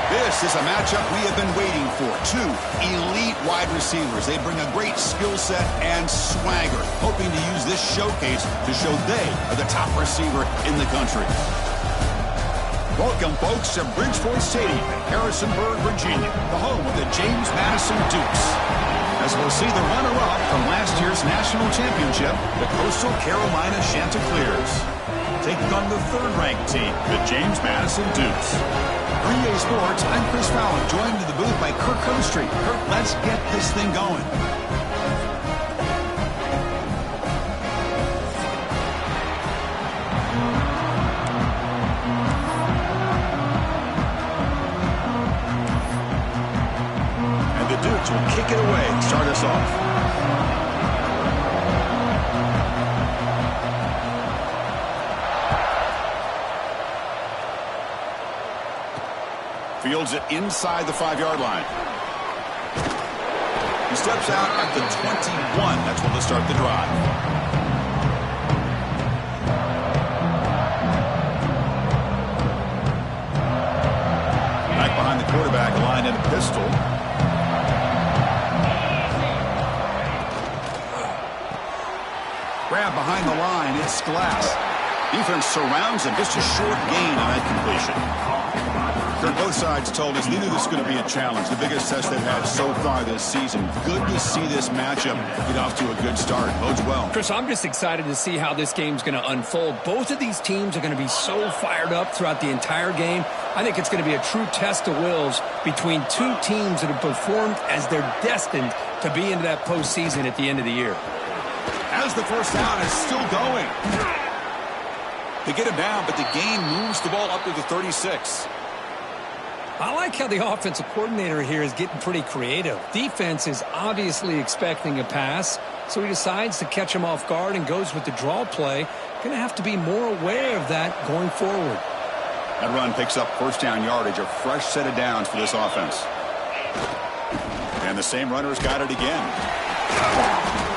This is a matchup we have been waiting for. Two elite wide receivers. They bring a great skill set and swagger, hoping to use this showcase to show they are the top receiver in the country. Welcome, folks, to Bridgeport Stadium in Harrisonburg, Virginia, the home of the James Madison Dukes. As we'll see the runner-up from last year's national championship, the Coastal Carolina Chanticleers, taking on the third-ranked team, the James Madison Dukes. For EA Sports, I'm Chris Fowler, joined in the booth by Kirk Herbstreit. Kirk, let's get this thing going. And the Dukes will kick it away and start us off. Fields it inside the 5-yard line. He steps out at the 21. That's when they'll start the drive. Back behind the quarterback, line in a pistol. Grab behind the line. It's Glass. Defense surrounds him. Just a short gain on that completion. Both sides told us they knew this was going to be a challenge, the biggest test they've had so far this season. Good to see this matchup get off to a good start. Bodes well. Chris, I'm just excited to see how this game's going to unfold. Both of these teams are going to be so fired up throughout the entire game. I think it's going to be a true test of wills between two teams that have performed as they're destined to be into that postseason at the end of the year. As the first down is still going. They get him down, but the gain moves the ball up to the 36. I like how the offensive coordinator here is getting pretty creative. Defense is obviously expecting a pass, so he decides to catch him off guard and goes with the draw play. Going to have to be more aware of that going forward. That run picks up first down yardage, a fresh set of downs for this offense. And the same runner's got it again.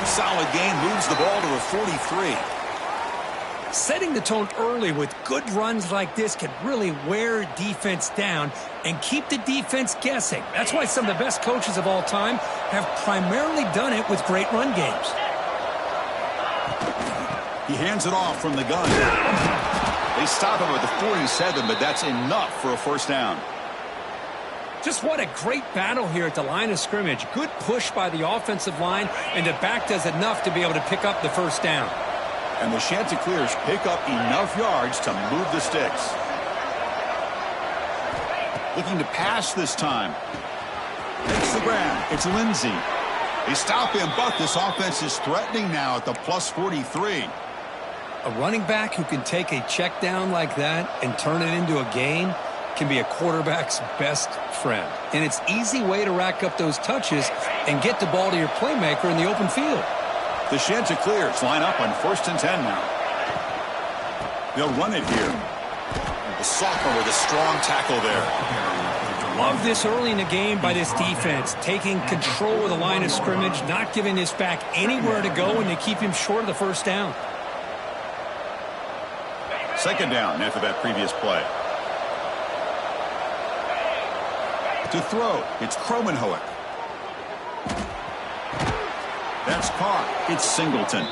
Solid gain, moves the ball to a 43. Setting the tone early with good runs like this can really wear defense down and keep the defense guessing. That's why some of the best coaches of all time have primarily done it with great run games. He hands it off from the gun. They stop him at the 47, but that's enough for a first down. Just what a great battle here at the line of scrimmage. Good push by the offensive line, and the back does enough to be able to pick up the first down. And the Chanticleers pick up enough yards to move the sticks. Looking to pass this time. Makes the grab. It's Lindsey. They stop him, but this offense is threatening now at the plus 43. A running back who can take a check down like that and turn it into a gain, can be a quarterback's best friend. And it's an easy way to rack up those touches and get the ball to your playmaker in the open field. The Chanticleers line up on 1st and 10 now. They'll run it here. The sophomore with a strong tackle there. Love this early in the game by this defense, taking control of the line of scrimmage, not giving this back anywhere to go, and they keep him short of the first down. 2nd down after that previous play. To throw, it's Kromenhoek. That's caught. It's Singleton.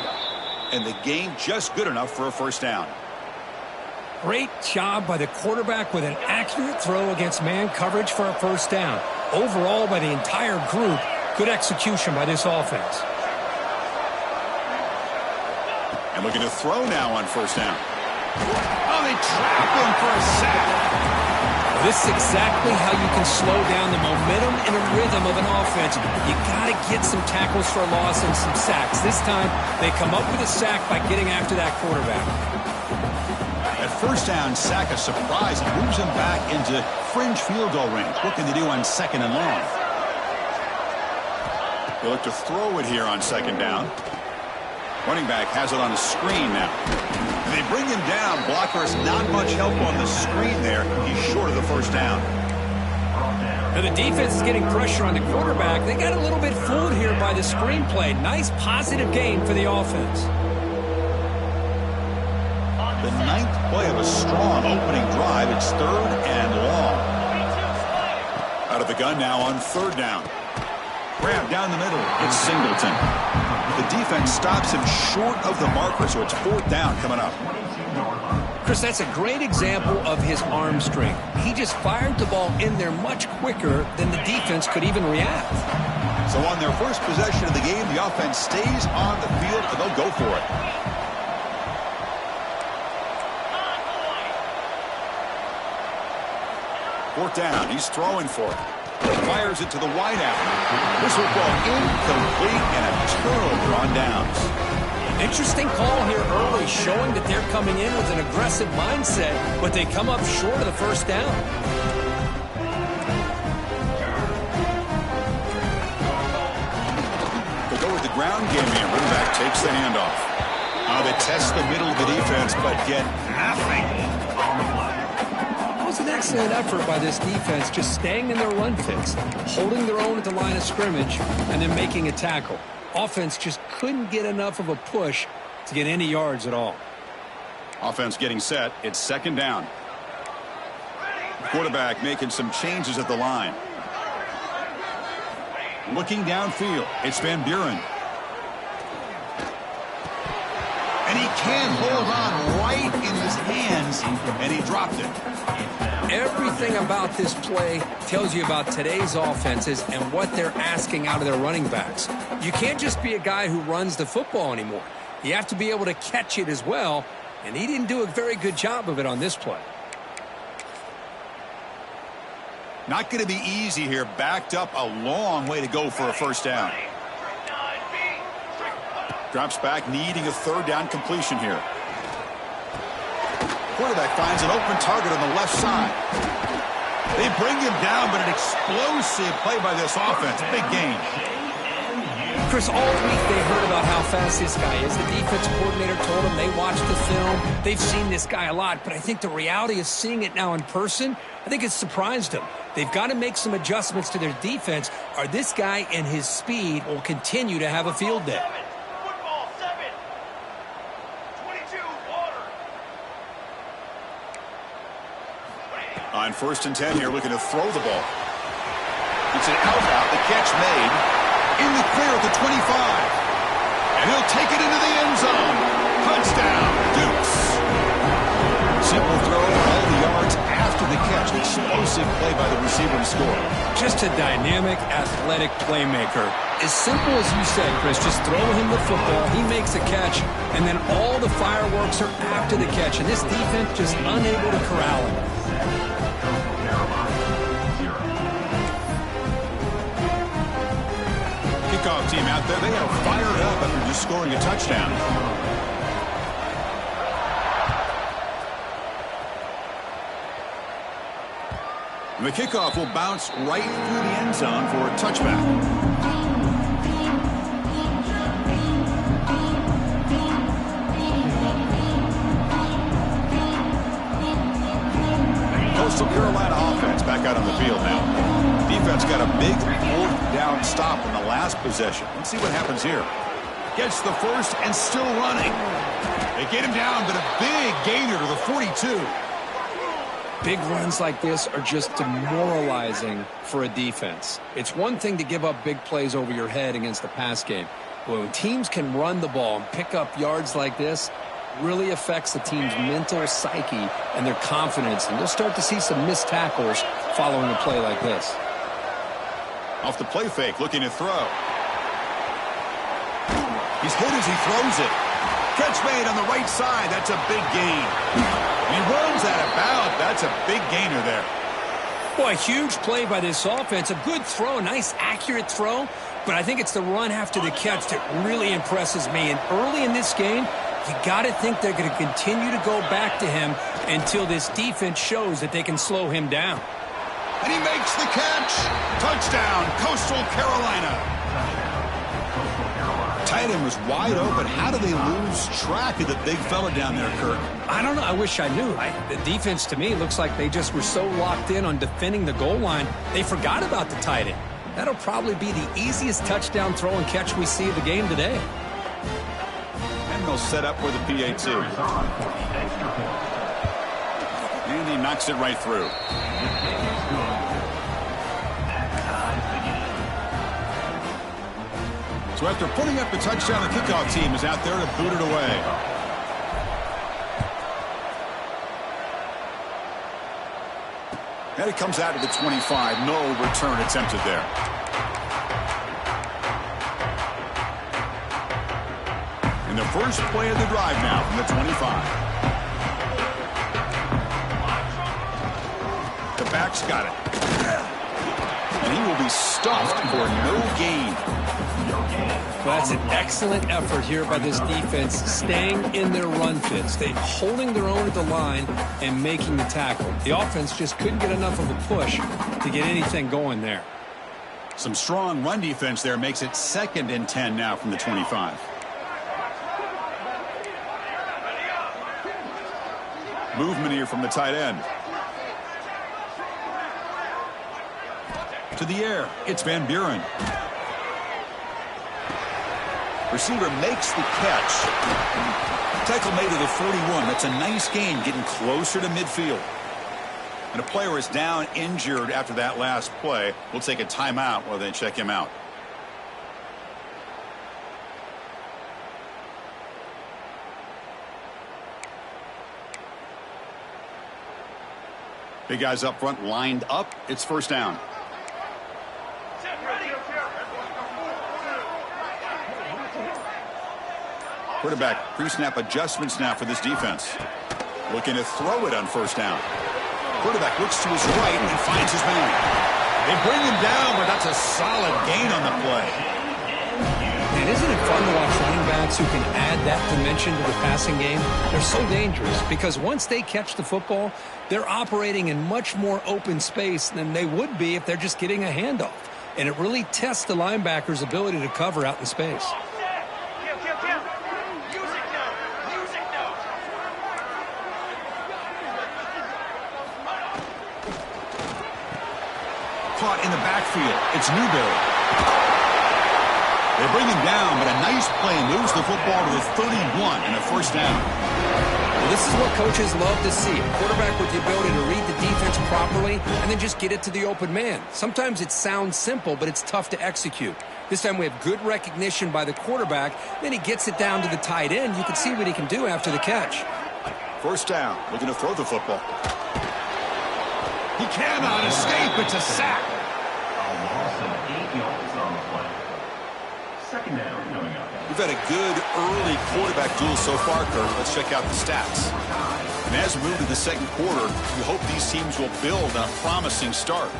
And the gain just good enough for a first down. Great job by the quarterback with an accurate throw against man coverage for a first down. Overall, by the entire group, good execution by this offense. And looking to throw now on first down. Oh, they trap him for a sack. This is exactly how you can slow down the momentum and the rhythm of an offense. You got to get some tackles for loss and some sacks. This time, they come up with a sack by getting after that quarterback. At first down, sack a surprise and moves him back into fringe field goal range. What can they do on 2nd and long? They look to throw it here on 2nd down. Running back has it on the screen now. They bring him down. Blockers not much help on the screen there. He's short of the first down. Now the defense is getting pressure on the quarterback. They got a little bit fooled here by the screenplay. Nice positive gain for the offense. The 9th play of a strong opening drive. It's 3rd and long. Out of the gun now on 3rd down. Grab down the middle. It's Singleton. The defense stops him short of the marker, so it's 4th down coming up. Chris, that's a great example of his arm strength. He just fired the ball in there much quicker than the defense could even react. So on their first possession of the game, the offense stays on the field, and they'll go for it. Fourth down. He's throwing for it. Fires it to the wideout. This will fall incomplete and a turnover on downs. Interesting call here early, showing that they're coming in with an aggressive mindset, but they come up short of the first down. They go with the ground game here. Running back takes the handoff. They test the middle of the defense, but get nothing. It was an excellent effort by this defense, just staying in their run fix, holding their own at the line of scrimmage, and then making a tackle. Offense just couldn't get enough of a push to get any yards at all. Offense getting set. It's 2nd down. Quarterback making some changes at the line. Looking downfield. It's Van Buren. And he can't hold on right in his hands, and he dropped it. Everything about this play tells you about today's offenses and what they're asking out of their running backs. You can't just be a guy who runs the football anymore. You have to be able to catch it as well, and he didn't do a very good job of it on this play. Not going to be easy here. Backed up a long way to go for a first down. Drops back, needing a 3rd down completion here. Quarterback finds an open target on the left side. They bring him down, but an explosive play by this offense. Big gain. Chris, all week they heard about how fast this guy is. The defense coordinator told them they watched the film. They've seen this guy a lot, but I think the reality of seeing it now in person, I think it's surprised them. They've got to make some adjustments to their defense, or this guy and his speed will continue to have a field day. On 1st and 10 here, looking to throw the ball. It's an out. The catch made. In the clear at the 25. And he'll take it into the end zone. Touchdown, Dukes. Simple throw, all the yards after the catch. Explosive play by the receiver to score. Just a dynamic, athletic playmaker. As simple as you said, Chris, just throw him the football, he makes a catch, and then all the fireworks are after the catch. And this defense just unable to corral him. Kickoff team out there, they are fired up after just scoring a touchdown. And the kickoff will bounce right through the end zone for a touchback. Coastal Carolina offense back out on the field now. Defense got a big fourth down stop in the last possession. Let's see what happens here. Gets the first and still running. They get him down, but a big gainer to the 42. Big runs like this are just demoralizing for a defense. It's one thing to give up big plays over your head against the pass game. But when teams can run the ball and pick up yards like this, really affects the team's mental psyche and their confidence. And you'll start to see some missed tackles following a play like this. Off the play fake, looking to throw. He's hit as he throws it. Catch made on the right side. That's a big gain. He runs out of bounds. That's a big gainer there. Boy, a huge play by this offense. A good throw, a nice accurate throw. But I think it's the run after the catch that really impresses me. And early in this game, you got to think they're going to continue to go back to him until this defense shows that they can slow him down. And he makes the catch. Touchdown, Coastal Carolina. Tight end was wide open. How do they lose track of the big fella down there, Kirk? I don't know. I wish I knew. The defense, to me, looks like they just were so locked in on defending the goal line, they forgot about the tight end. That'll probably be the easiest touchdown throw and catch we see of the game today. And they'll set up for the PAT. And he knocks it right through. So after putting up the touchdown, the kickoff team is out there to boot it away. And it comes out to the 25. No return attempted there. And the first play of the drive now from the 25. The back's got it. And he will be stuffed for no gain. Well, that's an excellent effort here by this defense, staying in their run fits. They're holding their own at the line and making the tackle. The offense just couldn't get enough of a push to get anything going there. Some strong run defense there makes it 2nd and 10 now from the 25. Movement here from the tight end. To the air, it's Van Buren. Receiver makes the catch. Tackle made to the 41. That's a nice gain, getting closer to midfield. And a player is down injured after that last play. We'll take a timeout while they check him out. Big guys up front lined up. It's first down. Quarterback pre-snap adjustments now for this defense. Looking to throw it on first down. Quarterback looks to his right and finds his man. They bring him down, but that's a solid gain on the play. And isn't it fun to watch running backs who can add that dimension to the passing game? They're so dangerous because once they catch the football, they're operating in much more open space than they would be if they're just getting a handoff. And it really tests the linebacker's ability to cover out in space. Caught in the backfield. It's Newberry. They bring him down, but a nice play moves the football to the 31 and a first down. Well, this is what coaches love to see. A quarterback with the ability to read the defense properly and then just get it to the open man. Sometimes it sounds simple, but it's tough to execute. This time we have good recognition by the quarterback. Then he gets it down to the tight end. You can see what he can do after the catch. First down. Looking to throw the football. He cannot escape. It's a sack. We've had a good early quarterback duel so far, Kirk. Let's check out the stats. And as we move to the second quarter, we hope these teams will build on a promising start.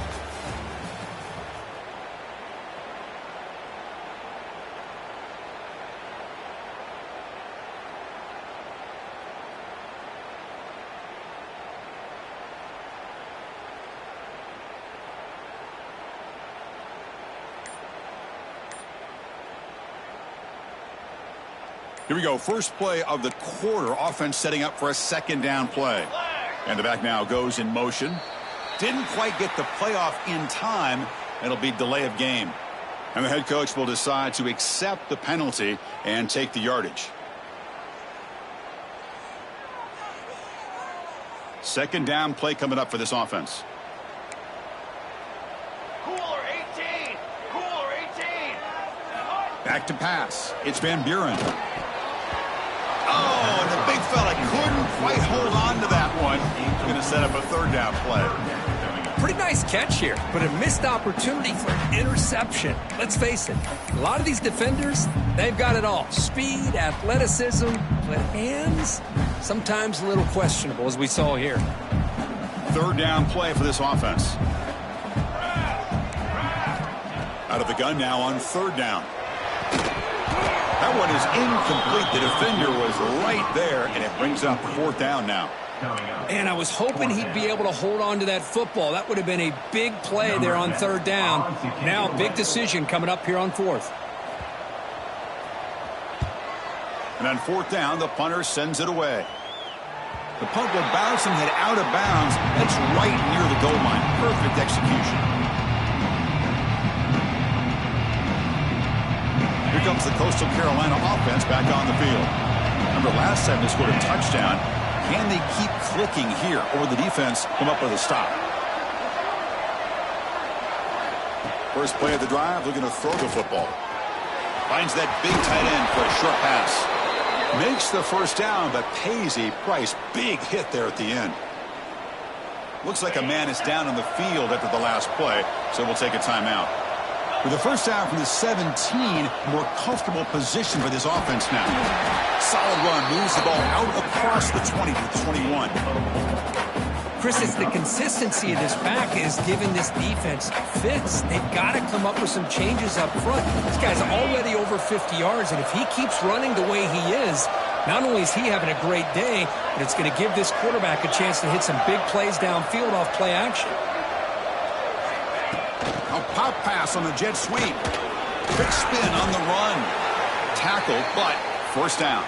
Here we go. First play of the quarter. Offense setting up for a second down play. And the back now goes in motion. Didn't quite get the playoff in time. It'll be delay of game. And the head coach will decide to accept the penalty and take the yardage. Second down play coming up for this offense. Cooler 18. Cooler 18. Back to pass. It's Van Buren. Oh, and the big fella couldn't quite hold on to that one. He's going to set up a third down play. Pretty nice catch here, but a missed opportunity for an interception. Let's face it, a lot of these defenders, they've got it all. Speed, athleticism, but hands, sometimes a little questionable, as we saw here. Third down play for this offense. Out of the gun now on third down. That one is incomplete. The defender was right there, and it brings up fourth down now. And I was hoping he'd be able to hold on to that football. That would have been a big play there on third down. Now, big decision coming up here on fourth. And on fourth down, the punter sends it away. The punt will bounce and head out of bounds. That's right near the goal line. Perfect execution. Here comes the Coastal Carolina offense back on the field. Remember, last time they scored a touchdown. Can they keep clicking here, or will the defense come up with a stop? First play of the drive, looking to throw the football. Finds that big tight end for a short pass. Makes the first down, but pays a price. Big hit there at the end. Looks like a man is down on the field after the last play, so we'll take a timeout. With the first down from the 17, more comfortable position for this offense now. Solid run, moves the ball out across the 20 to the 21. Chris, it's the consistency of this back is giving this defense fits. They've got to come up with some changes up front. This guy's already over 50 yards, and if he keeps running the way he is, not only is he having a great day, but it's going to give this quarterback a chance to hit some big plays downfield off play action. A pop pass on the jet sweep. Quick spin on the run. Tackle, but first down.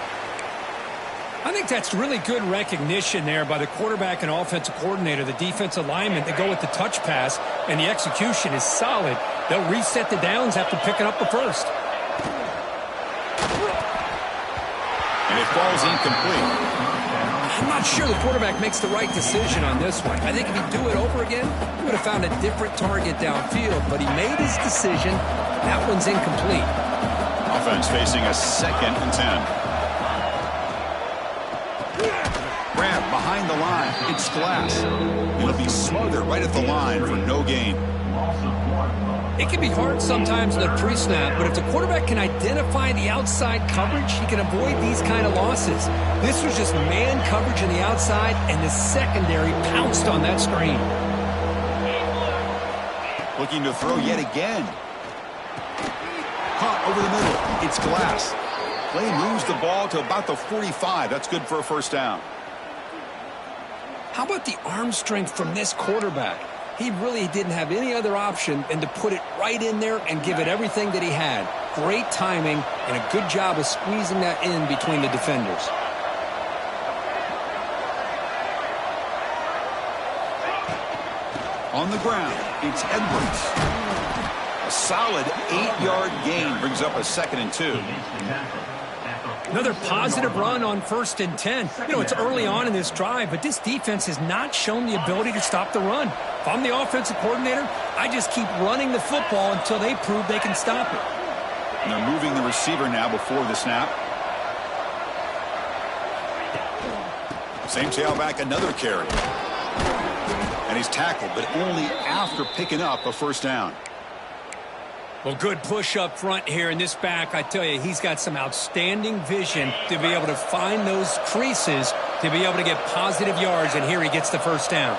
I think that's really good recognition there by the quarterback and offensive coordinator, the defensive lineman. They go with the touch pass, and the execution is solid. They'll reset the downs after picking up the first. And it falls incomplete. I'm not sure the quarterback makes the right decision on this one. I think if he'd do it over again, he would have found a different target downfield, but he made his decision. That one's incomplete. Offense facing a second and 10. Grab behind the line. It's Glass. It'll be smothered right at the line for no gain. It can be hard sometimes in the pre-snap, but if the quarterback can identify the outside coverage, he can avoid these kind of losses. This was just man coverage on the outside, and the secondary pounced on that screen. Looking to throw yet again. Caught over the middle. It's Glass. Play moves the ball to about the 45. That's good for a first down. How about the arm strength from this quarterback? He really didn't have any other option than to put it right in there and give it everything that he had. Great timing and a good job of squeezing that in between the defenders. On the ground, it's Edwards. A solid 8-yard gain brings up a second and 2. Another positive run on 1st and 10. You know, it's early on in this drive, but this defense has not shown the ability to stop the run. If I'm the offensive coordinator, I just keep running the football until they prove they can stop it. And they're moving the receiver now before the snap. Same tailback, another carry. And he's tackled, but only after picking up a first down. Well, good push up front here in this back. I tell you, he's got some outstanding vision to be able to find those creases, to be able to get positive yards, and here he gets the first down.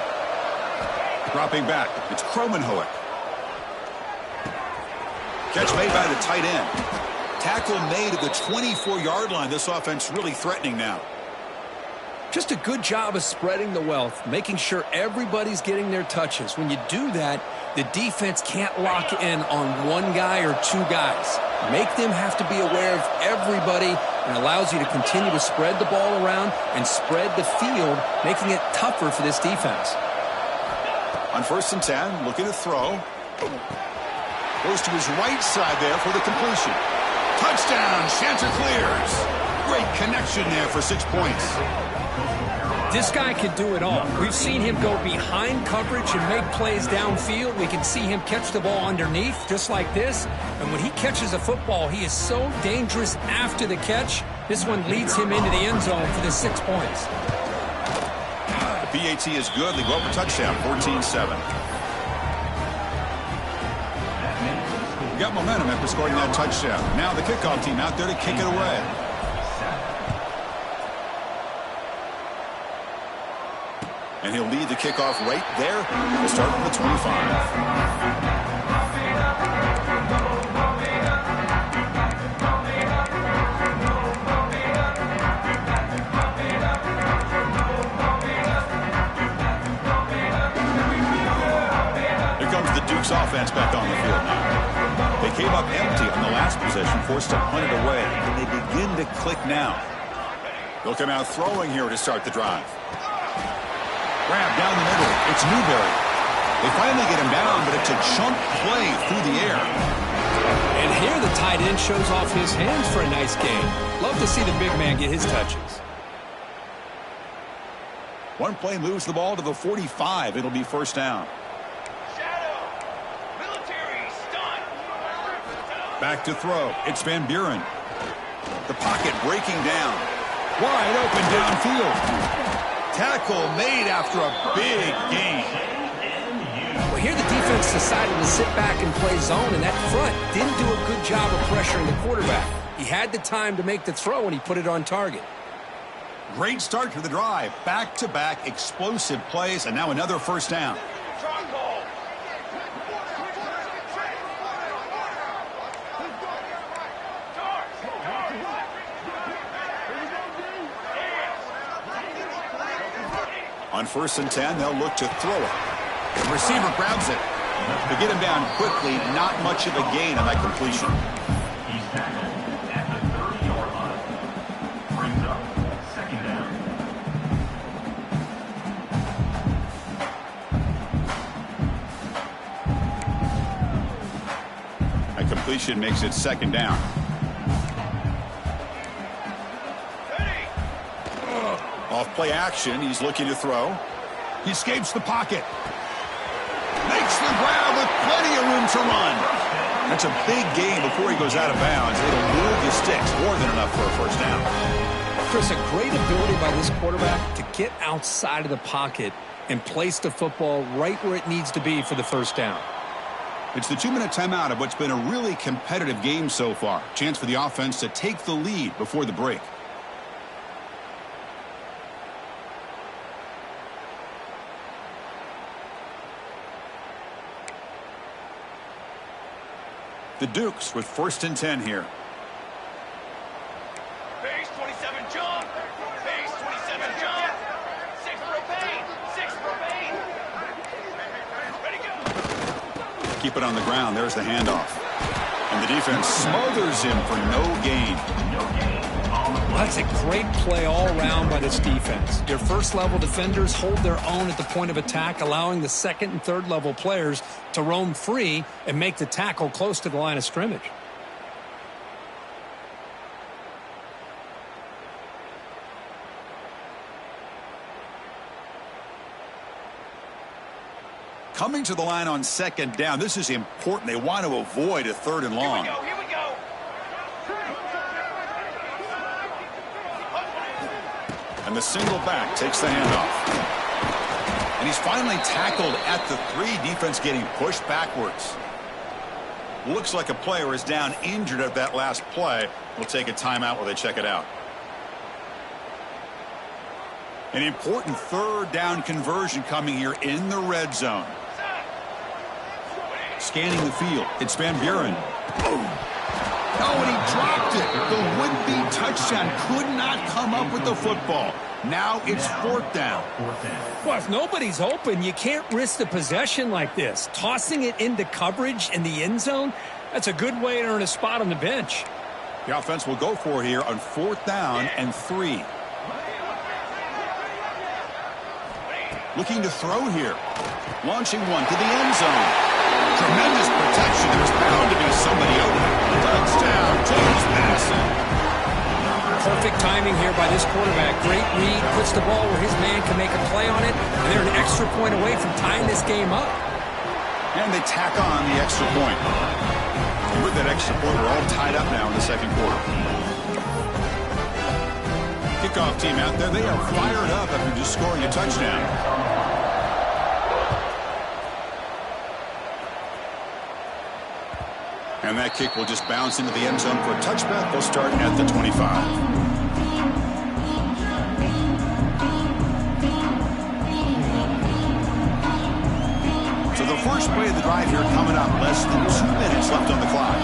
Dropping back, it's Kromenhoek. Catch made by the tight end. Tackle made at the 24-yard line. This offense really threatening now. Just a good job of spreading the wealth, making sure everybody's getting their touches. When you do that, the defense can't lock in on one guy or two guys. Make them have to be aware of everybody, and allows you to continue to spread the ball around and spread the field, making it tougher for this defense. On 1st and 10, looking to throw. Goes to his right side there for the completion. Touchdown, Chanticleers. Great connection there for 6 points. This guy can do it all. We've seen him go behind coverage and make plays downfield. We can see him catch the ball underneath just like this. And when he catches a football, he is so dangerous after the catch. This one leads him into the end zone for the 6 points. The PAT is good. They go up a touchdown, 14-7. We got momentum after scoring that touchdown. Now the kickoff team out there to kick it away. And he'll lead the kickoff right there. We'll start from the 25. Here comes the Duke's offense back on the field now. They came up empty on the last possession, forced to punt it away. And they begin to click now. They'll come out throwing here to start the drive. Grab down the middle. It's Newberry. They finally get him down, but it's a chunk play through the air. And here the tight end shows off his hands for a nice game. Love to see the big man get his touches. One play moves the ball to the 45. It'll be 1st down. Shadow. Military stunt. Back to throw. It's Van Buren. The pocket breaking down. Wide open downfield. Tackle made after a big gain. Well, here the defense decided to sit back and play zone, and that front didn't do a good job of pressuring the quarterback. He had the time to make the throw, and he put it on target. Great start to the drive. Back-to-back explosive plays, and now another 1st down. On 1st and 10, they'll look to throw it. The receiver grabs it. To get him down quickly, not much of a gain on that completion. At the 30-yard line, brings up 2nd down. That completion makes it 2nd down. Off play action, he's looking to throw. He escapes the pocket. Makes the grab with plenty of room to run. That's a big gain before he goes out of bounds. It'll move the sticks, more than enough for a 1st down. Chris, a great ability by this quarterback to get outside of the pocket and place the football right where it needs to be for the 1st down. It's the 2-minute timeout of what's been a really competitive game so far. Chance for the offense to take the lead before the break. The Dukes with 1st and 10 here. Base 27 jump. Base 27 jump. 6 propane. 6 propane. Ready to go. Keep it on the ground. There's the handoff. And the defense smothers him for no gain. Well, that's a great play all around by this defense. Your 1st-level defenders hold their own at the point of attack, allowing the 2nd and 3rd-level players to roam free and make the tackle close to the line of scrimmage. Coming to the line on 2nd down. This is important. They want to avoid a 3rd and long. Here we go. And the single back takes the handoff. And he's finally tackled at the 3. Defense getting pushed backwards. Looks like a player is down injured at that last play. We'll take a timeout while they check it out. An important 3rd down conversion coming here in the red zone. Scanning the field. It's Van Buren. Oh, and he dropped it. The would-be touchdown could not come up with the football. Now it's fourth down. Well, if nobody's open, you can't risk the possession like this. Tossing it into coverage in the end zone, that's a good way to earn a spot on the bench. The offense will go for it here on fourth down and 3. Looking to throw here. Launching one to the end zone. Tremendous protection. There's bound to be somebody open. Touchdown, James Madison. Perfect timing here by this quarterback. Great read, puts the ball where his man can make a play on it, and they're an extra point away from tying this game up. And they tack on the extra point. And with that extra point, we're all tied up now in the second quarter. Kickoff team out there, they are fired up after just scoring a touchdown. And that kick will just bounce into the end zone for a touchback. They'll start at the 25. So the first play of the drive here coming up. Less than 2 minutes left on the clock.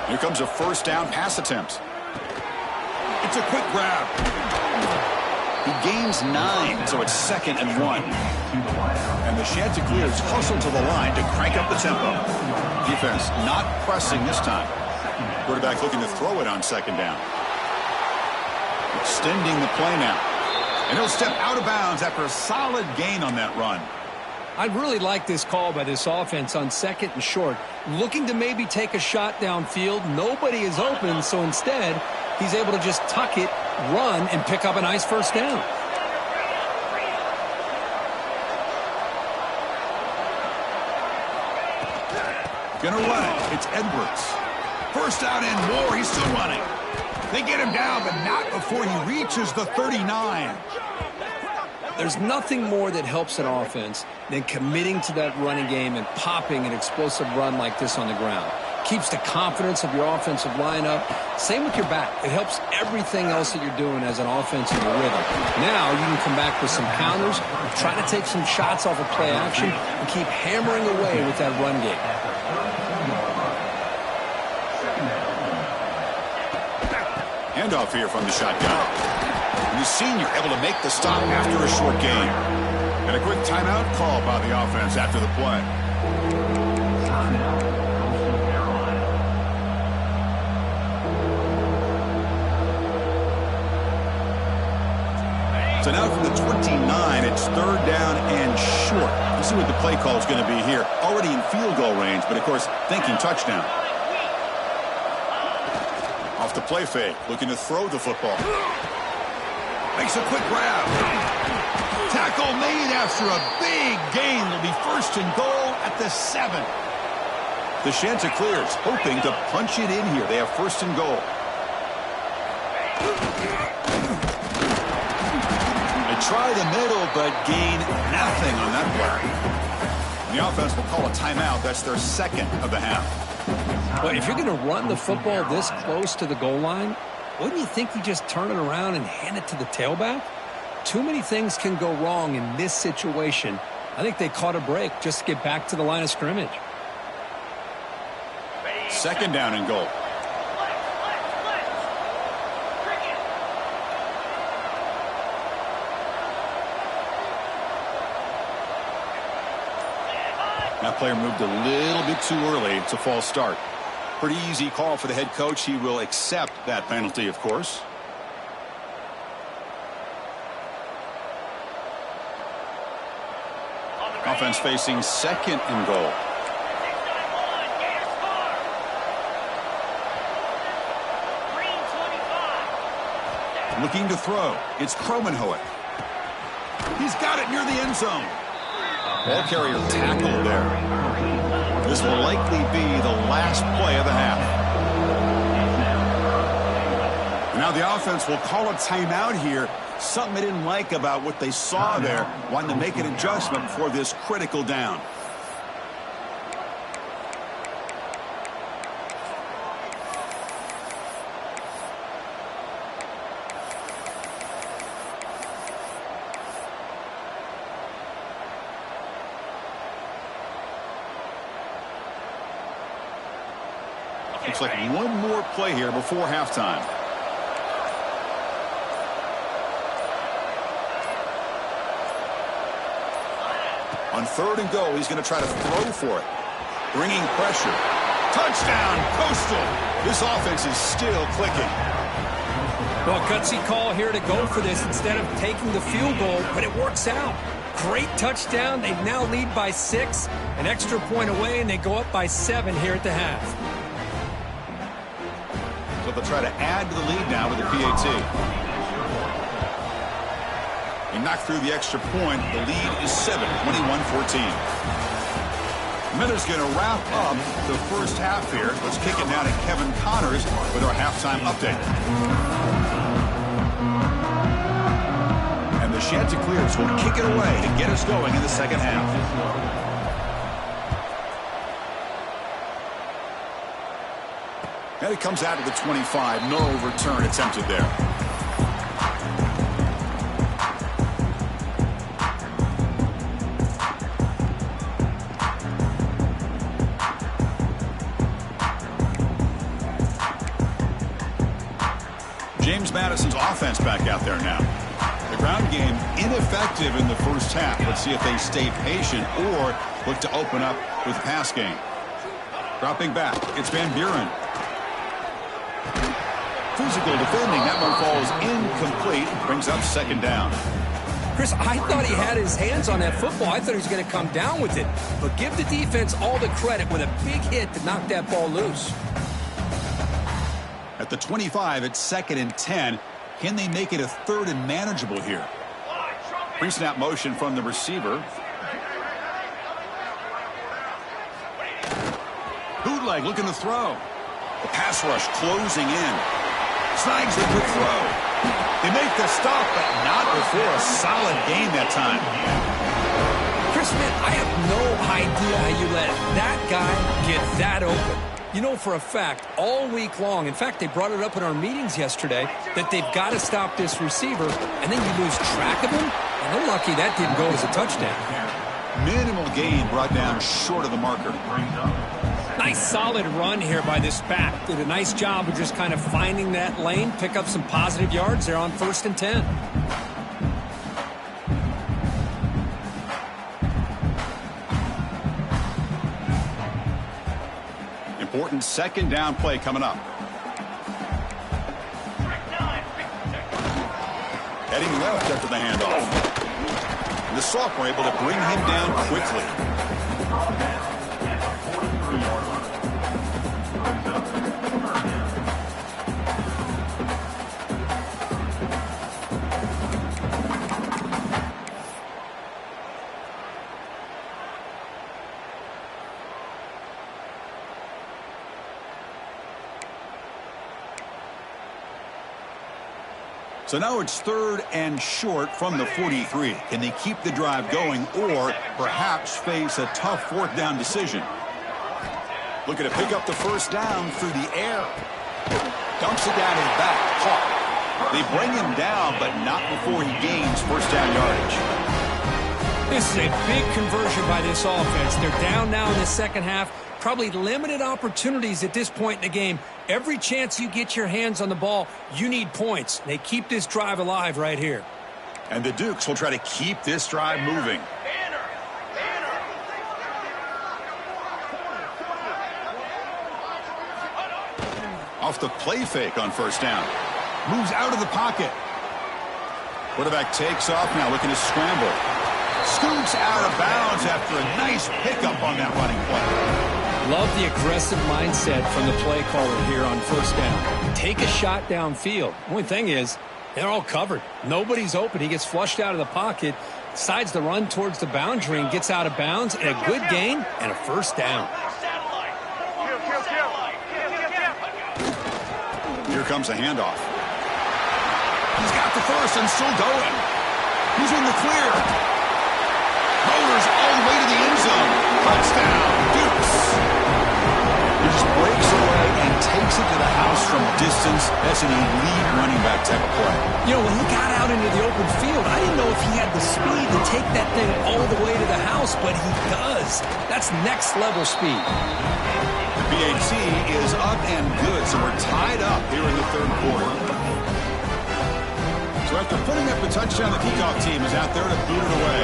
Here comes a first down pass attempt. It's a quick grab. He gains 9, so it's 2nd and 1. And the Chanticleers hustle to the line to crank up the tempo. Defense not pressing this time. Quarterback looking to throw it on 2nd down. Extending the play now. And he'll step out of bounds after a solid gain on that run. I really like this call by this offense on 2nd and short. Looking to maybe take a shot downfield. Nobody is open, so instead, he's able to just tuck it, run, and pick up a nice first down. Gonna run it. It's Edwards. First down and more. He's still running. They get him down, but not before he reaches the 39. There's nothing more that helps an offense than committing to that running game and popping an explosive run like this on the ground. Keeps the confidence of your offensive lineup. Same with your back. It helps everything else that you're doing as an offense in your rhythm. Now you can come back with some counters, try to take some shots off of play action, and keep hammering away with that run game. Handoff here from the shotgun. And the senior able to make the stop after a short gain. And a quick timeout call by the offense after the play. So now from the 29, it's 3rd down and short. Let's see what the play call is going to be here. Already in field goal range, but of course thinking touchdown. Off the play fake, looking to throw the football. Makes a quick grab. Tackle made after a big gain. Will be 1st and goal at the 7. The Chanticleers hoping to punch it in here. They have 1st and goal. They try the middle, but gain nothing on that play. The offense will call a timeout. That's their 2nd of the half. Well, if you're going to run the football this close to the goal line, wouldn't you think you just turn it around and hand it to the tailback? Too many things can go wrong in this situation. I think they caught a break just to get back to the line of scrimmage. 2nd down and goal. That player moved a little bit too early. It's a false start. Pretty easy call for the head coach. He will accept that penalty, of course. Offense facing 2nd and goal. Looking to throw. It's Kromenhoek. He's got it near the end zone. Ball carrier tackled there. This will likely be the last play of the half. Now the offense will call a timeout here. Something they didn't like about what they saw there. Wanting to make an adjustment before this critical down. Looks like one more play here before halftime. On 3rd and goal, he's going to try to throw for it. Bringing pressure. Touchdown, Coastal. This offense is still clicking. Well, gutsy call here to go for this instead of taking the field goal, but it works out. Great touchdown. They now lead by 6. An extra point away, and they go up by 7 here at the half. So they'll try to add to the lead now with the PAT. He knocked through the extra point. The lead is 7, 21-14. Miller's going to wrap up the first half here. Let's kick it now to Kevin Connors with our halftime update. And the Chanticleers will kick it away to get us going in the second half. And it comes out of the 25. No return attempted there. James Madison's offense back out there now. The ground game ineffective in the first half. Let's see if they stay patient or look to open up with the pass game. Dropping back, it's Van Buren. Physical defending, that one falls incomplete. Brings up 2nd down. Chris, I thought he had his hands on that football. I thought he was going to come down with it. But give the defense all the credit with a big hit to knock that ball loose. At the 25, it's 2nd and 10. Can they make it a 3rd and manageable here? Pre-snap motion from the receiver. Bootleg looking to throw. The pass rush closing in. Snags the quick throw. They make the stop, but not before a solid gain that time. Chris, man, I have no idea how you let that guy get that open. You know for a fact, all week long, in fact, they brought it up in our meetings yesterday, that they've got to stop this receiver, and then you lose track of him, and they're lucky that didn't go as a touchdown. Minimal gain brought down short of the marker. Nice solid run here by this back. Did a nice job of just kind of finding that lane, pick up some positive yards there on 1st and 10. Important 2nd down play coming up. Heading left after the handoff. And the sophomore able to bring him down quickly. So now it's 3rd and short from the 43. Can they keep the drive going or perhaps face a tough 4th down decision? Looking to pick up the 1st down through the air. Dumps it down his back. Caught. They bring him down, but not before he gains 1st down yardage. This is a big conversion by this offense. They're down now in the second half. Probably limited opportunities at this point in the game. Every chance you get your hands on the ball, you need points. They keep this drive alive right here. And the Dukes will try to keep this drive moving. Off the play fake on 1st down. Moves out of the pocket. Quarterback takes off now, looking to scramble. Scoots out of bounds after a nice pickup on that running play. Love the aggressive mindset from the play caller here on 1st down. Take a shot downfield. Only thing is, they're all covered. Nobody's open. He gets flushed out of the pocket, decides to run towards the boundary and gets out of bounds, and a good gain and a 1st down. Here comes a handoff. He's got the 1st and still going. He's in the clear. Rollers all the way to the end zone. Touchdown, Dukes. He just breaks away and takes it to the house from distance. That's an elite running back type of play. You know, when he got out into the open field, I didn't know if he had the speed to take that thing all the way to the house, but he does. That's next level speed. The PAT is up and good, so we're tied up here in the 3rd quarter. So after putting up a touchdown, the kickoff team is out there to boot it away.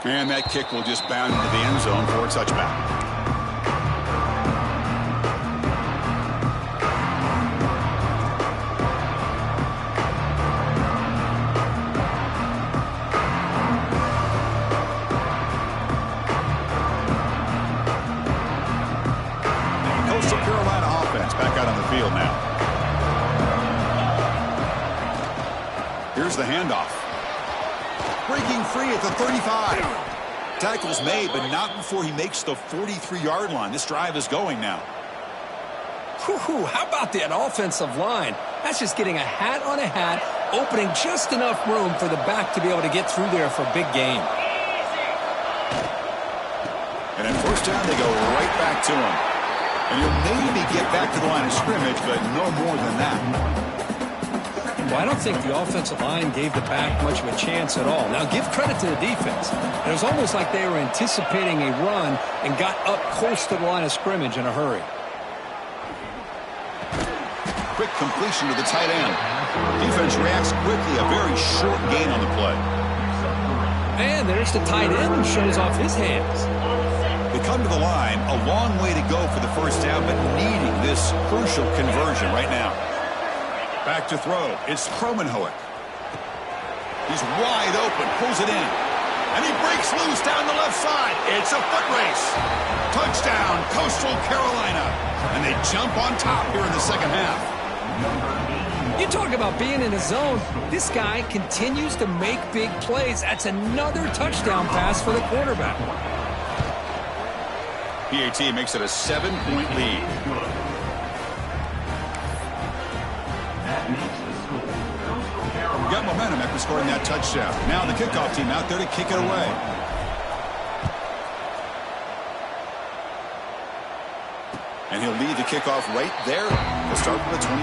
And that kick will just bound into the end zone for a touchback. Coastal Carolina offense back out on the field now. Here's the handoff. Breaking free at the 35. Tackle's made, but not before he makes the 43-yard line. This drive is going now. Whew, how about that offensive line? That's just getting a hat on a hat, opening just enough room for the back to be able to get through there for a big gain. And at first down, they go right back to him. And he'll maybe get back to the line of scrimmage, but no more than that. Well, I don't think the offensive line gave the back much of a chance at all. Now, give credit to the defense. It was almost like they were anticipating a run and got up close to the line of scrimmage in a hurry. Quick completion to the tight end. Defense reacts quickly. A very short gain on the play. And there's the tight end who shows off his hands. They come to the line. A long way to go for the first down, but needing this crucial conversion right now. Back to throw. It's Kromenhoek. He's wide open. Pulls it in. And he breaks loose down the left side. It's a foot race. Touchdown, Coastal Carolina. And they jump on top here in the second half. You talk about being in a zone. This guy continues to make big plays. That's another touchdown pass for the quarterback. PAT makes it a 7-point lead. Got momentum after scoring that touchdown. Now the kickoff team out there to kick it away. And he'll lead the kickoff right there. He'll start from the 25.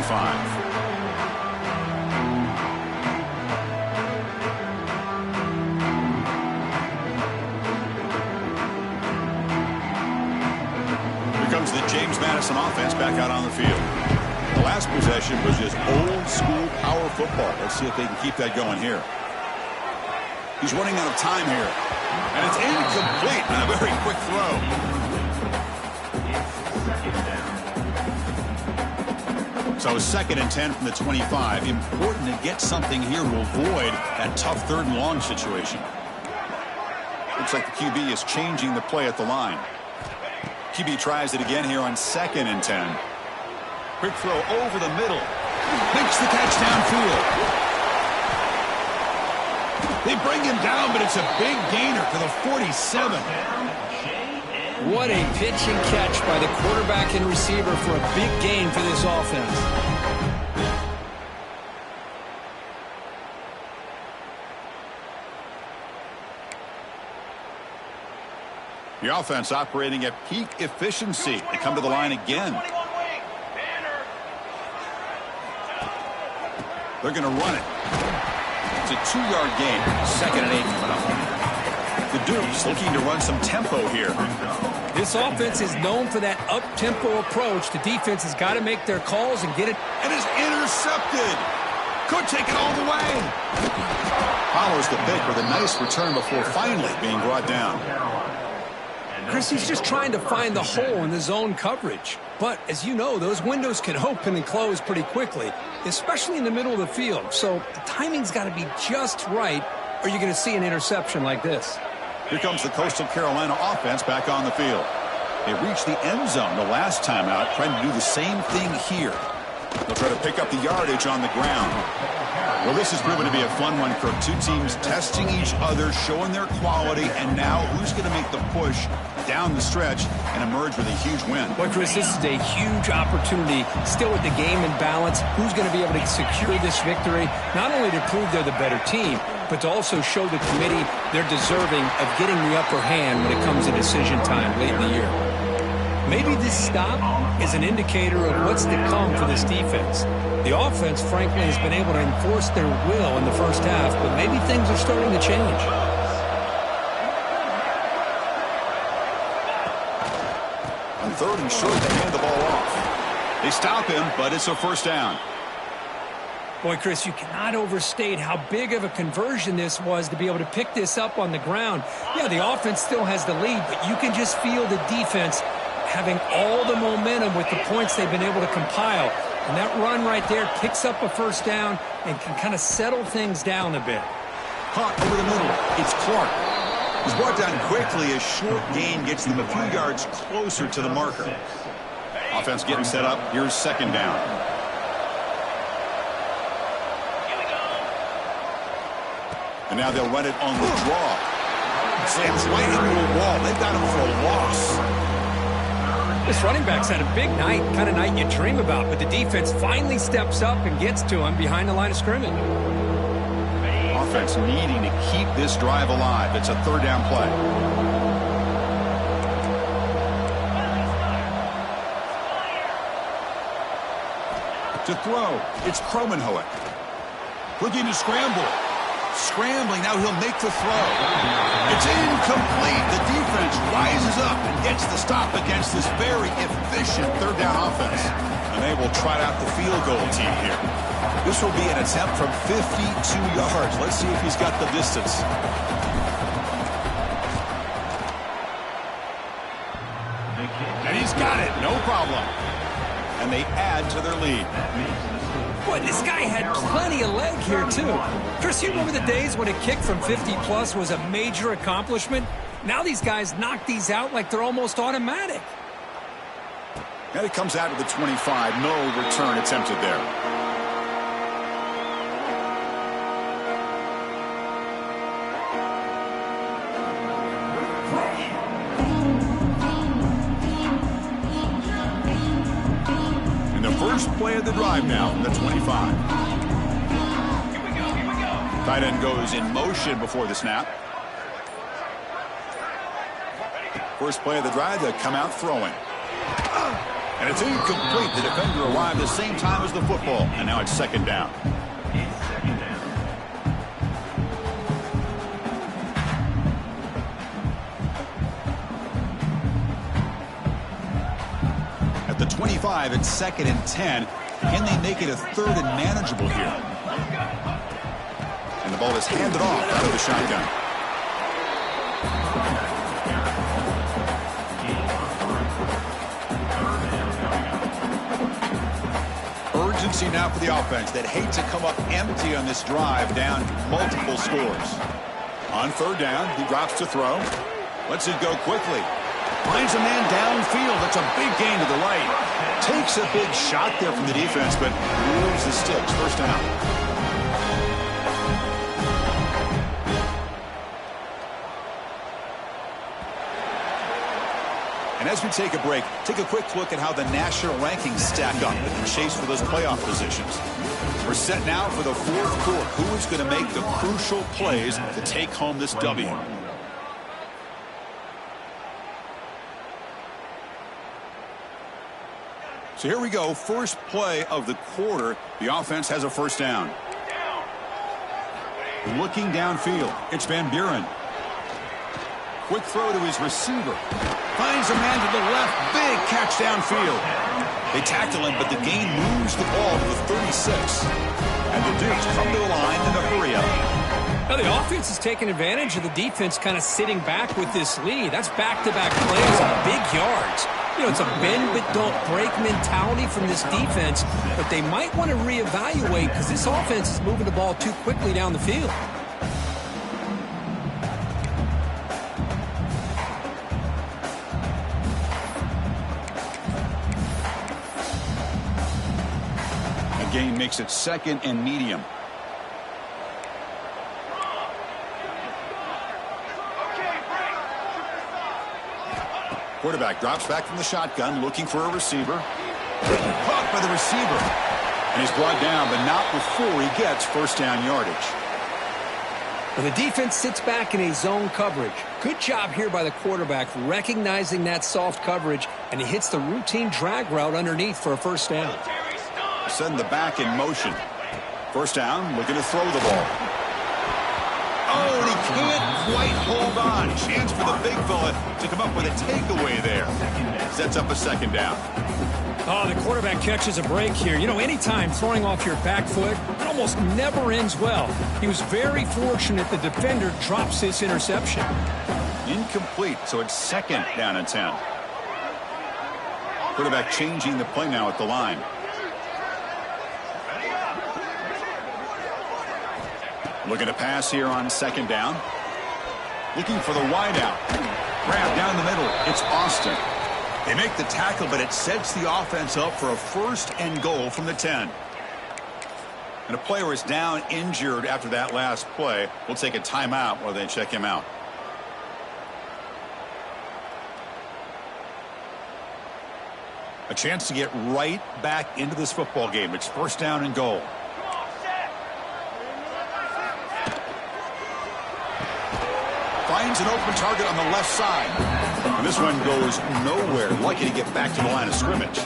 Here comes the James Madison offense back out on the field. The last possession was just old-school power football. Let's see if they can keep that going here. He's running out of time here. And it's incomplete on a very quick throw. So 2nd and 10 from the 25. Important to get something here to avoid that tough 3rd and long situation. Looks like the QB is changing the play at the line. QB tries it again here on 2nd and 10. Quick throw over the middle. Makes the catch downfield. They bring him down, but it's a big gainer to the 47. What a pitch and catch by the quarterback and receiver for a big gain for this offense. The offense operating at peak efficiency. They come to the line again. They're going to run it. It's a 2-yard gain. 2nd and 8 coming up. The Dukes looking to run some tempo here. This offense is known for that up-tempo approach. The defense has got to make their calls and get it. And is intercepted. Could take it all the way. Follows the pick with a nice return before finally being brought down. Chris, he's just trying to find the hole in the zone coverage. But, as you know, those windows can open and close pretty quickly, especially in the middle of the field. So the timing's got to be just right, or you're going to see an interception like this. Here comes the Coastal Carolina offense back on the field. They reached the end zone the last time out, trying to do the same thing here. They'll try to pick up the yardage on the ground. Well, this has proven to be a fun one, Kirk. Two teams testing each other, showing their quality, and now who's going to make the push down the stretch and emerge with a huge win? Well, Chris, this is a huge opportunity, still with the game in balance. Who's going to be able to secure this victory, not only to prove they're the better team, but to also show the committee they're deserving of getting the upper hand when it comes to decision time late in the year. Maybe this stop is an indicator of what's to come for this defense. The offense, frankly, has been able to enforce their will in the first half, but maybe things are starting to change. On 3rd and short, they hand the ball off. They stop him, but it's a first down. Boy, Chris, you cannot overstate how big of a conversion this was to be able to pick this up on the ground. Yeah, the offense still has the lead, but you can just feel the defense having all the momentum with the points they've been able to compile. And that run right there picks up a first down and can kind of settle things down a bit. Caught over the middle. It's Clark. He's brought down quickly. A short gain gets them a few yards closer to the marker. Offense getting set up. Here's second down. And now they'll run it on the draw. Sam's right into a wall. They've got him for a loss. This running back's had a big night, kind of night you dream about, but the defense finally steps up and gets to him behind the line of scrimmage. Offense needing to keep this drive alive. It's a third down play. To throw, it's Kromenhoek. Looking to scramble. Scrambling, now he'll make the throw. It's incomplete. The defense rises up and gets the stop against this very efficient third down offense. And they will trot out the field goal team here. This will be an attempt from 52 yards. Let's see if he's got the distance. And he's got it, no problem. And they add to their lead. Boy, this guy had plenty of leg here, too. Chris, you remember the days when a kick from 50-plus was a major accomplishment? Now these guys knock these out like they're almost automatic. And it comes out to the 25. No return attempted there. First play of the drive now from the 25. Here we go. Tight end goes in motion before the snap. First play of the drive, they come out throwing. And it's incomplete. The defender arrived the same time as the football. And now it's second down. At the 25, it's second and 10. Can they make it a third and manageable here? And the ball is handed off out of the shotgun. Urgency now for the offense that hate to come up empty on this drive, down multiple scores. On third down, he drops to throw. Lets it go quickly. Finds a man downfield. That's a big gain to the right. Takes a big shot there from the defense, but moves the sticks. First down. And as we take a break, take a quick look at how the national rankings stack up in the chase for those playoff positions. We're set now for the fourth quarter. Who is going to make the crucial plays to take home this W? So here we go. First play of the quarter. The offense has a first down. Looking downfield. It's Van Buren. Quick throw to his receiver. Finds a man to the left. Big catch downfield. They tackle him, but the gain moves the ball to the 36. And the Dukes come to the line in a hurry up. Now the offense is taking advantage of the defense kind of sitting back with this lead. That's back-to-back plays on big yards. You know, it's a bend but don't break mentality from this defense, but they might want to reevaluate because this offense is moving the ball too quickly down the field. The gain makes it second and medium. Quarterback drops back from the shotgun, looking for a receiver. Caught by the receiver. And he's brought down, but not before he gets first down yardage. Well, the defense sits back in a zone coverage. Good job here by the quarterback, recognizing that soft coverage, and he hits the routine drag route underneath for a first down. Send the back in motion. First down, looking to throw the ball. Oh, and he can't quite hold on. Chance for the big fella to come up with a takeaway there. Sets up a second down. Oh, the quarterback catches a break here. You know, anytime throwing off your back foot, it almost never ends well. He was very fortunate the defender drops this interception. Incomplete, so it's second down and 10. Quarterback changing the play now at the line. Looking to pass here on second down. Looking for the wideout. Grab down the middle. It's Austin. They make the tackle, but it sets the offense up for a first and goal from the 10. And a player is down injured after that last play. We'll take a timeout while they check him out. A chance to get right back into this football game. It's first down and goal. Finds an open target on the left side. And this one goes nowhere. Lucky to get back to the line of scrimmage.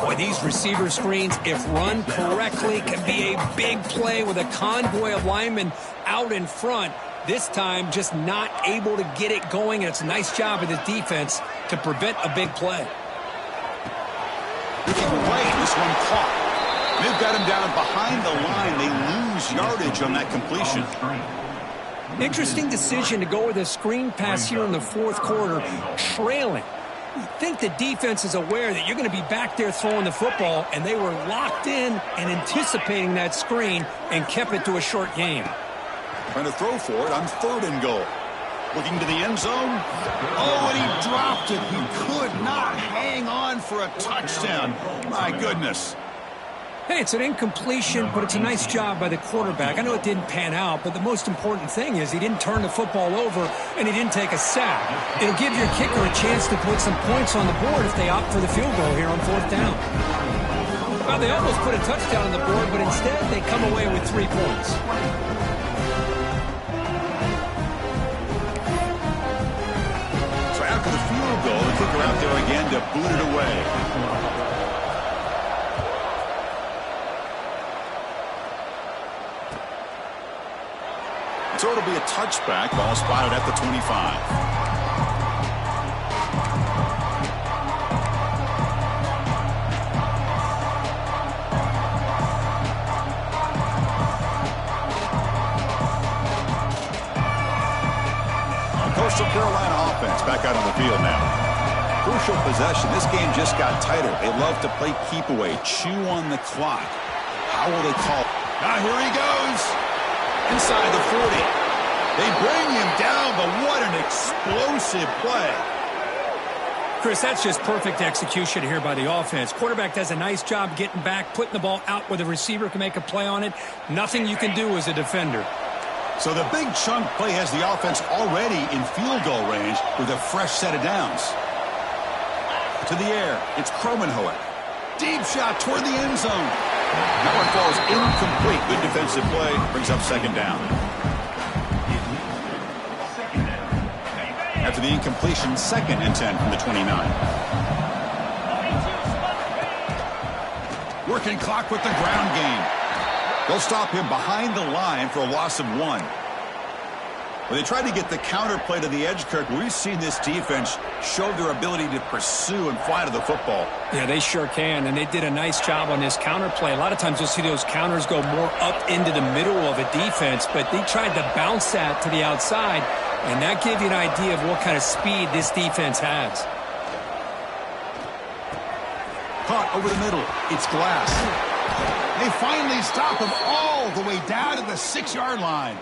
Boy, these receiver screens, if run correctly, can be a big play with a convoy of linemen out in front. This time, just not able to get it going. And it's a nice job of the defense to prevent a big play. Looking right, this one caught. They've got him down behind the line. They lose yardage on that completion. Interesting decision to go with a screen pass here in the fourth quarter, trailing. You think the defense is aware that you're going to be back there throwing the football, and they were locked in and anticipating that screen and kept it to a short game. Trying to throw for it on third and goal. Looking to the end zone. Oh, and he dropped it. He could not hang on for a touchdown. My goodness. Hey, it's an incompletion, but it's a nice job by the quarterback. I know it didn't pan out, but the most important thing is he didn't turn the football over and he didn't take a sack. It'll give your kicker a chance to put some points on the board if they opt for the field goal here on fourth down. Well, they almost put a touchdown on the board, but instead they come away with 3 points. So after the field goal, the kicker out there again to boot it away. So it'll be a touchback, ball spotted at the 25. The Coastal Carolina offense back out on the field now. Crucial possession. This game just got tighter. They love to play keep away, chew on the clock. How will they call? Now here he goes. Inside the 40. They bring him down, but what an explosive play. Chris, that's just perfect execution here by the offense. Quarterback does a nice job getting back, putting the ball out where the receiver can make a play on it. Nothing you can do as a defender. So the big chunk play has the offense already in field goal range with a fresh set of downs. To the air, it's Cromenhoek. Deep shot toward the end zone. That one falls incomplete. Good defensive play. Brings up second down. After the incompletion, second and 10 from the 29. Working clock with the ground game. They'll stop him behind the line for a loss of 1. When they tried to get the counter play to the edge, Kirk, we've seen this defense show their ability to pursue and fly to the football. Yeah, they sure can, and they did a nice job on this counter play. A lot of times you'll see those counters go more up into the middle of a defense, but they tried to bounce that to the outside, and that gave you an idea of what kind of speed this defense has. Caught over the middle. It's Glass. They finally stop him all the way down to the 6-yard line.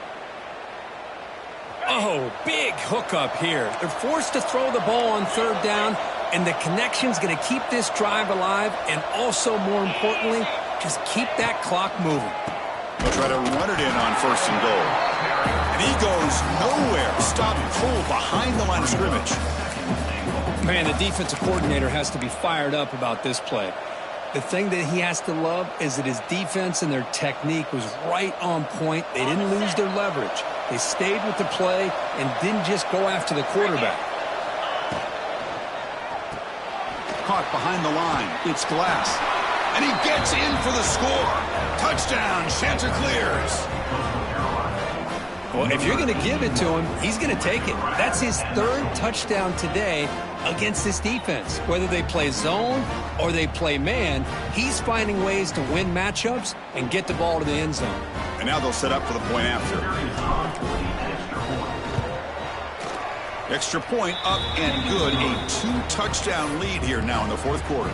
Oh, big hookup here. They're forced to throw the ball on third down, and the connection's going to keep this drive alive, and also, more importantly, just keep that clock moving. They'll try to run it in on first and goal. And he goes nowhere. Stopped cold behind the line of scrimmage. Man, the defensive coordinator has to be fired up about this play. The thing that he has to love is that his defense and their technique was right on point. They didn't lose their leverage. They stayed with the play and didn't just go after the quarterback. Caught behind the line. It's Glass. And he gets in for the score. Touchdown, Chanticleers. Well, if you're going to give it to him, he's going to take it. That's his 3rd touchdown today, against this defense. Whether they play zone or they play man, he's finding ways to win matchups and get the ball to the end zone. And now they'll set up for the point after. Extra point up and good. A 2-touchdown lead here now in the fourth quarter.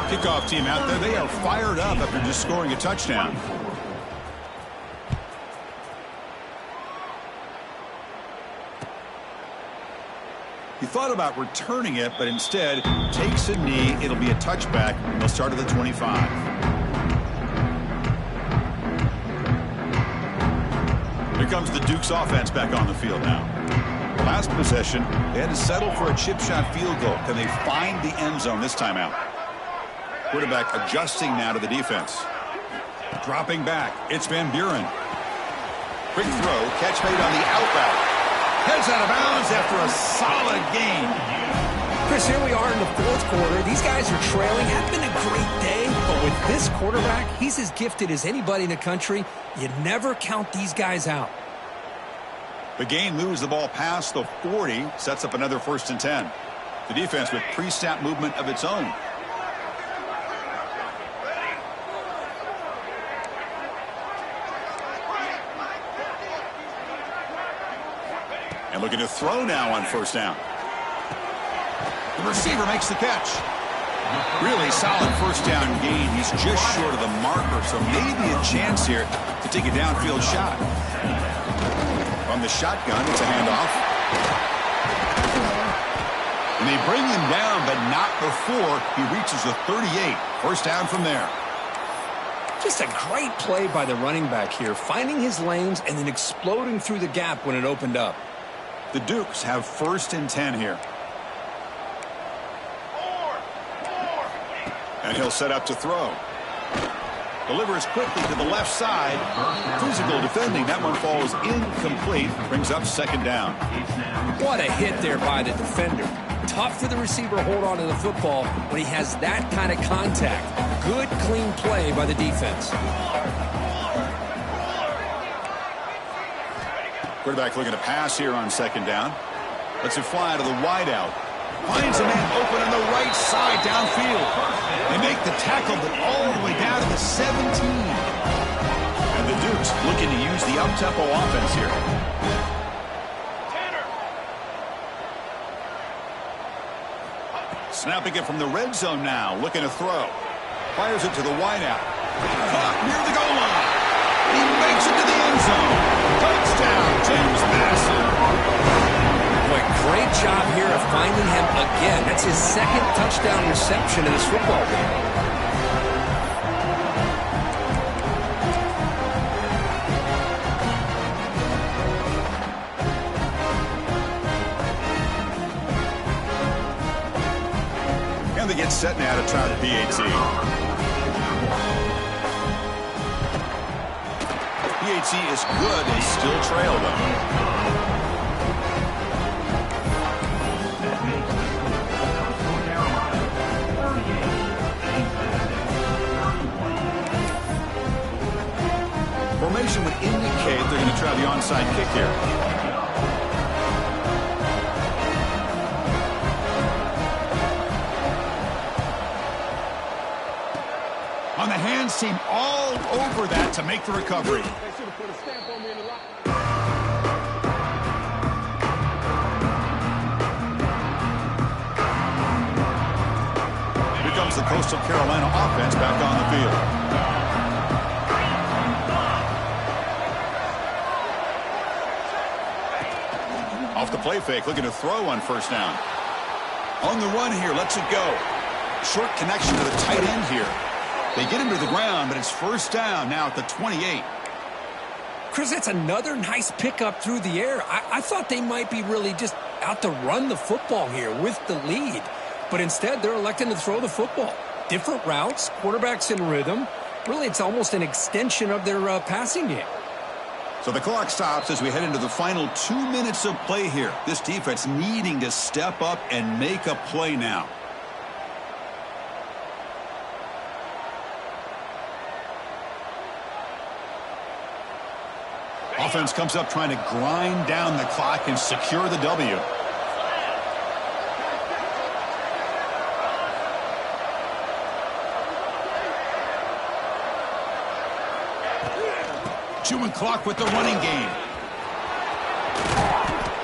Kickoff team out there. They are fired up after just scoring a touchdown. He thought about returning it, but instead takes a knee. It'll be a touchback. They'll start at the 25. Here comes the Duke's offense back on the field now. Last possession, they had to settle for a chip shot field goal. Can they find the end zone this time out? Quarterback adjusting now to the defense. Dropping back, it's Van Buren. Quick throw, catch made on the out route. Heads out of bounds after a solid game. Chris, here we are in the fourth quarter. These guys are trailing. Had been a great day, but with this quarterback, he's as gifted as anybody in the country. You never count these guys out. The game moves the ball past the 40, sets up another 1st and 10. The defense with pre-snap movement of its own. And looking to throw now on 1st down. The receiver makes the catch. Really solid 1st down gain. He's just short of the marker, so maybe a chance here to take a downfield shot. From the shotgun, it's a handoff. And they bring him down, but not before he reaches the 38. 1st down from there. Just a great play by the running back here, finding his lanes and then exploding through the gap when it opened up. The Dukes have 1st and 10 here. And he'll set up to throw. Delivers quickly to the left side. Physical defending. That one falls incomplete. Brings up 2nd down. What a hit there by the defender. Tough for the receiver to hold on to the football when he has that kind of contact. Good, clean play by the defense. Quarterback looking to pass here on 2nd down. Lets it fly to the wideout. Finds a man open on the right side downfield. They make the tackle, but all the way down to the 17. And the Dukes looking to use the up-tempo offense here. Snapping it from the red zone now. Looking to throw. Fires it to the wideout. Caught near the goal line. He makes it to the end zone. Touchdown, James Madison. Boy, great job here of finding him again. That's his 2nd touchdown reception in this football game. And they get set now to try the PAT. PAT is good. They still trail them. Formation would indicate they're going to try the onside kick here. On the hands team all over that to make the recovery. Here comes the Coastal Carolina offense back on the field. Off the play fake, looking to throw on 1st down. On the run here, lets it go. Short connection to the tight end here. They get him to the ground, but it's 1st down now at the 28. Chris, that's another nice pickup through the air. I thought they might be really just out to run the football here with the lead. But instead, they're electing to throw the football. Different routes, quarterbacks in rhythm. Really, it's almost an extension of their passing game. So the clock stops as we head into the final 2 minutes of play here. This defense needing to step up and make a play now. Offense comes up trying to grind down the clock and secure the W. Chewing clock with the running game.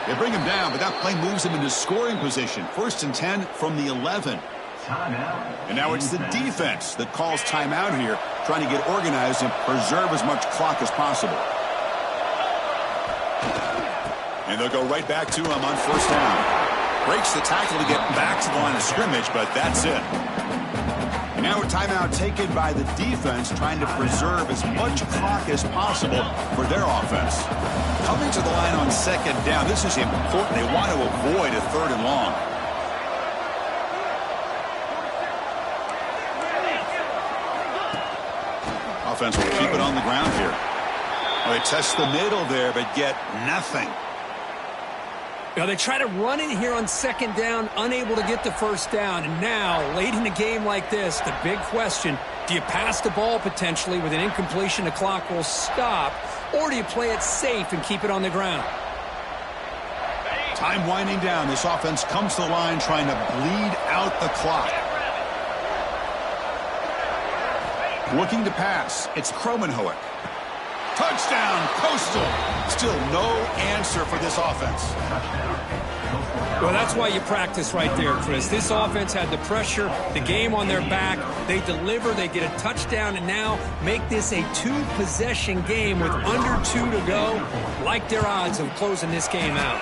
They bring him down, but that play moves him into scoring position. 1st and 10 from the 11. And now it's the defense that calls timeout here, trying to get organized and preserve as much clock as possible. And they'll go right back to him on 1st down. Breaks the tackle to get back to the line of scrimmage, but that's it. And now a timeout taken by the defense, trying to preserve as much clock as possible for their offense. Coming to the line on 2nd down, this is important. They want to avoid a 3rd and long. Offense will keep it on the ground here. Well, they test the middle there, but get nothing. Now they try to run it here on 2nd down, unable to get the 1st down. And now, late in a game like this, the big question, do you pass the ball potentially with an incompletion, the clock will stop, or do you play it safe and keep it on the ground? Time winding down. This offense comes to the line trying to bleed out the clock. Looking to pass. It's Kromenhoek. Touchdown, Coastal. Still no answer for this offense. Well, that's why you practice right there, Chris. This offense had the pressure, the game on their back. They deliver, they get a touchdown, and now make this a 2-possession game with under 2 to go. Like their odds of closing this game out.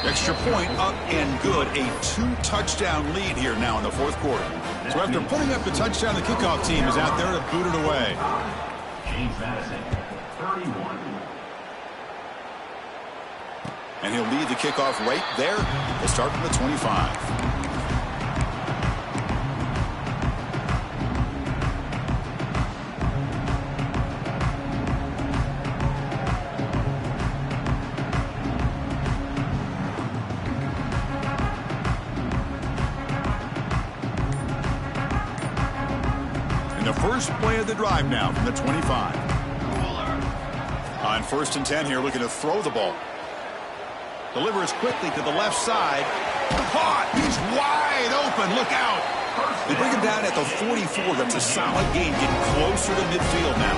Extra point up and good. A 2-touchdown lead here now in the 4th quarter. So after putting up the touchdown, the kickoff team is out there to boot it away. James Madison, 31. And he'll lead the kickoff right there. We'll start from the 25. And the first play of the drive now from the 25. On 1st and 10 here, looking to throw the ball. Delivers quickly to the left side. Caught! He's wide open. Look out! They bring him down at the 44. That's a solid gain, getting closer to midfield now.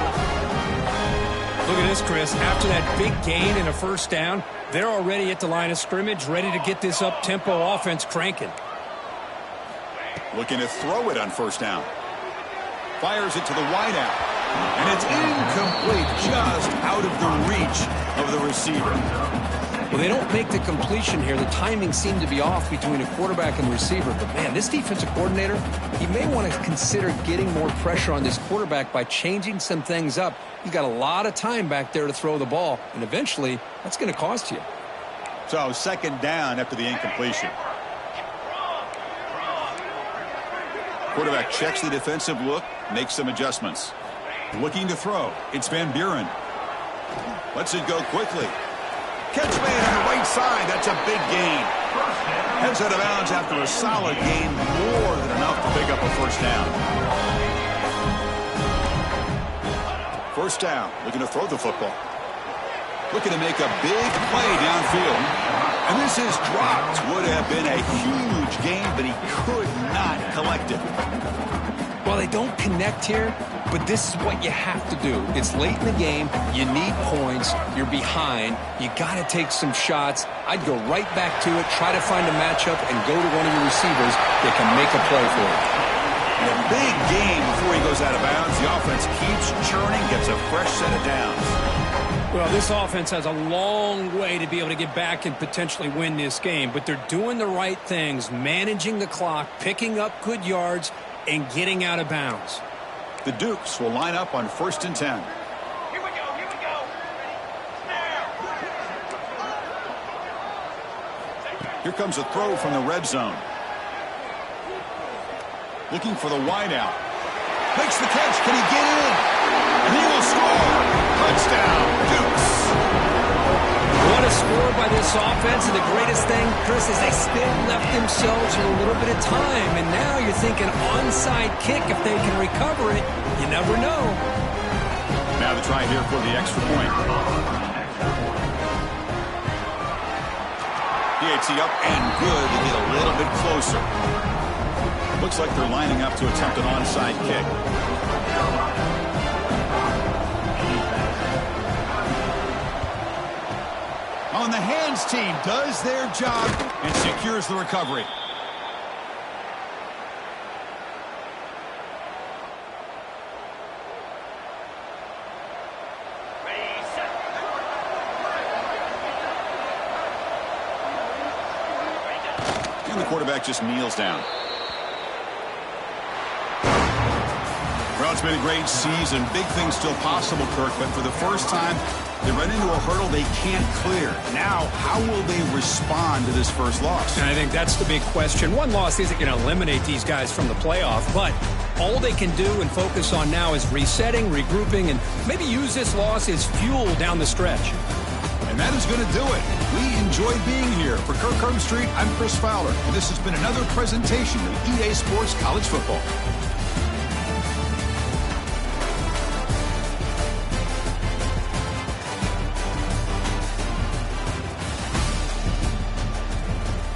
Look at this, Chris. After that big gain and a 1st down, they're already at the line of scrimmage, ready to get this up-tempo offense cranking. Looking to throw it on 1st down. Fires it to the wideout. And it's incomplete, just out of the reach of the receiver. Well, they don't make the completion here. The timing seemed to be off between a quarterback and the receiver. But, man, this defensive coordinator, he may want to consider getting more pressure on this quarterback by changing some things up. He's got a lot of time back there to throw the ball, and eventually that's going to cost you. So 2nd down after the incompletion. Quarterback checks the defensive look, makes some adjustments. Looking to throw. It's Van Buren. Lets it go quickly. Catch made on the right side. That's a big gain. Heads out of bounds after a solid gain, more than enough to pick up a 1st down. 1st down, looking to throw the football. Looking to make a big play downfield. And this is dropped. Would have been a huge gain, but he could not collect it. Well, they don't connect here, but this is what you have to do. It's late in the game. You need points. You're behind. You got to take some shots. I'd go right back to it, try to find a matchup, and go to one of your receivers that can make a play for you. And a big gain before he goes out of bounds. The offense keeps churning, gets a fresh set of downs. Well, this offense has a long way to be able to get back and potentially win this game, but they're doing the right things, managing the clock, picking up good yards, and getting out of bounds. The Dukes will line up on 1st and 10. Here we go, here we go. Here comes a throw from the red zone. Looking for the wideout. Makes the catch. Can he get in? And he will score. Touchdown, Dukes. What a score by this offense, and the greatest thing, Chris, is they still left themselves a little bit of time, and now you're thinking onside kick if they can recover it. You never know. Now have a try here for the extra point. PAT up and good to get a little bit closer. Looks like they're lining up to attempt an onside kick. On the hands team does their job and secures the recovery. And the quarterback just kneels down. Well, it's been a great season. Big things still possible, Kirk, but for the first time, they run into a hurdle they can't clear. Now, how will they respond to this first loss? And I think that's the big question. One loss isn't going to eliminate these guys from the playoff, but all they can do and focus on now is resetting, regrouping, and maybe use this loss as fuel down the stretch. And that is going to do it. We enjoyed being here. For Kirk Street, I'm Chris Fowler, and this has been another presentation of EA Sports College Football.